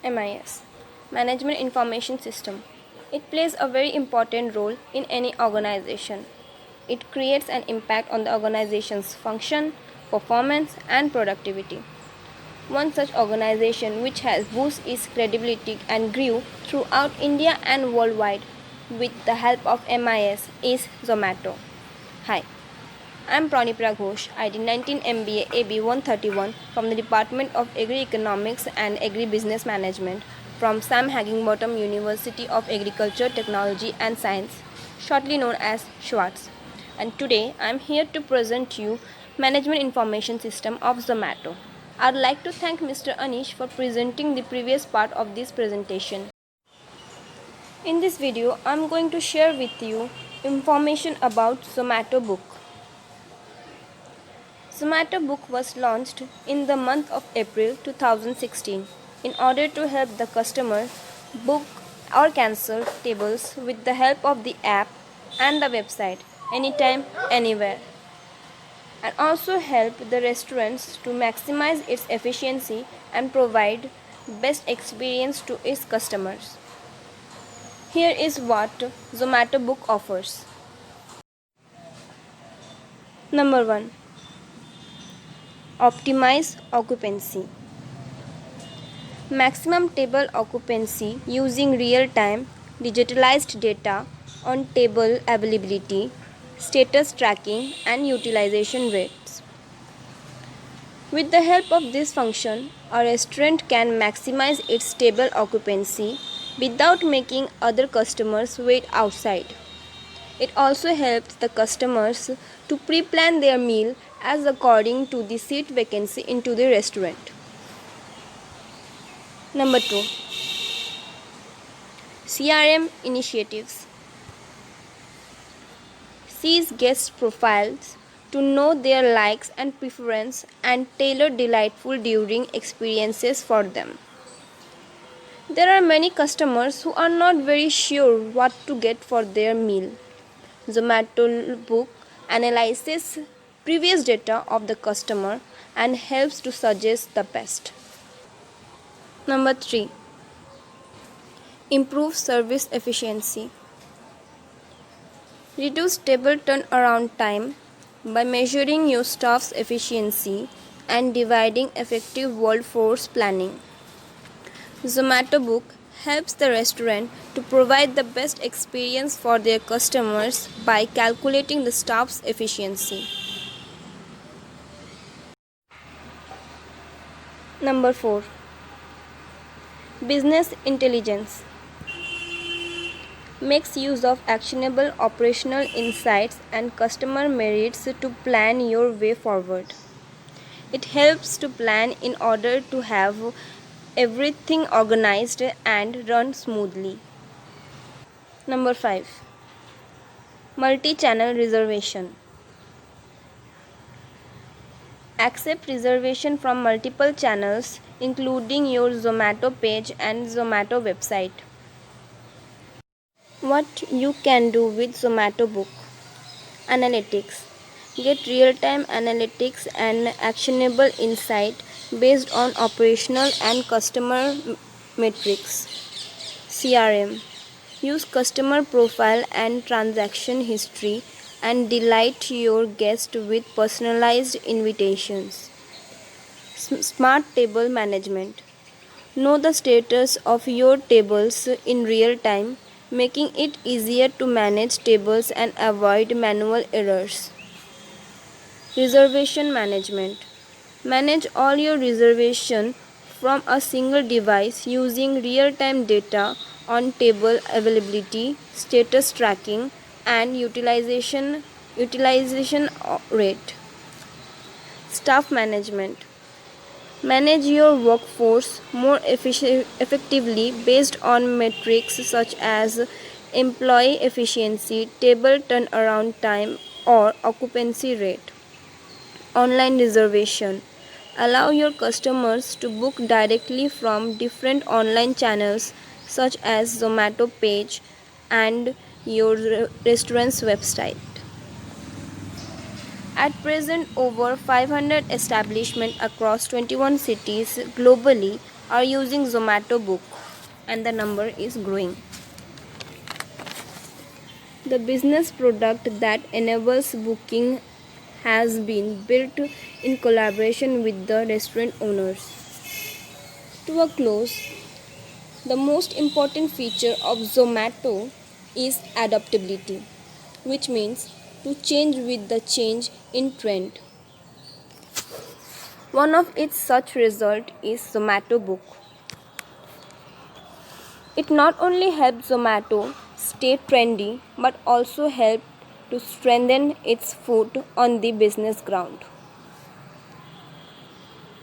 MIS, Management Information System. It plays a very important role in any organization. It creates an impact on the organization's function, performance, and productivity. One such organization which has boosted its credibility and grew throughout India and worldwide with the help of MIS is Zomato. Hi, I am Pranipra Ghosh, ID 19 MBA AB 131 from the Department of Agri-Economics and Agri-Business Management from Sam Higginbotham University of Agriculture, Technology and Science, shortly known as SCHWARTZ. And today I am here to present you Management Information System of Zomato. I'd like to thank Mr. Anish for presenting the previous part of this presentation. In this video, I'm going to share with you information about Zomato Book. Zomato Book was launched in the month of April 2016 in order to help the customer book or cancel tables with the help of the app and the website anytime, anywhere, and also help the restaurants to maximize its efficiency and provide best experience to its customers. Here is what Zomato Book offers. Number 1. Optimize occupancy. Maximum table occupancy using real-time digitalized data on table availability, status tracking and utilization rates. With the help of this function, a restaurant can maximize its table occupancy without making other customers wait outside. It also helps the customers to pre-plan their meal as according to the seat vacancy into the restaurant. Number 2. CRM initiatives. Sees guest profiles to know their likes and preference and tailor delightful during experiences for them. There are many customers who are not very sure what to get for their meal. Zomato Book analyzes previous data of the customer and helps to suggest the best. Number 3. Improve service efficiency. Reduce table turnaround time by measuring your staff's efficiency and dividing effective workforce planning. Zomato Book helps the restaurant to provide the best experience for their customers by calculating the staff's efficiency. Number 4. Business intelligence. Makes use of actionable operational insights and customer merits to plan your way forward. It helps to plan in order to have everything organized and run smoothly. Number 5. Multi-channel reservation. Accept reservation from multiple channels including your Zomato page and Zomato website. What you can do with Zomato Book. Analytics. Get real-time analytics and actionable insight based on operational and customer metrics. CRM. Use customer profile and transaction history and delight your guest with personalized invitations. Smart table management. Know the status of your tables in real time, making it easier to manage tables and avoid manual errors. Reservation management. Manage all your reservations from a single device using real-time data on table availability, status tracking, and utilization rate. Staff management. Manage your workforce more effectively based on metrics such as employee efficiency, table turnaround time, or occupancy rate. Online reservation. Allow your customers to book directly from different online channels such as Zomato page and your restaurant's website. At present, over 500 establishments across 21 cities globally are using Zomato Book and the number is growing. The business product that enables booking has been built in collaboration with the restaurant owners. To a close, the most important feature of Zomato is adaptability, which means to change with the change in trend. One of its such result is Zomato Book. It not only helps Zomato stay trendy but also helped to strengthen its foot on the business ground.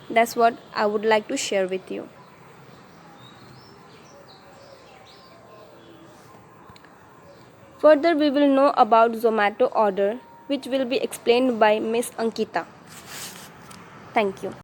That's what I would like to share with you. Further, we will know about Zomato order, which will be explained by Miss Ankita. Thank you.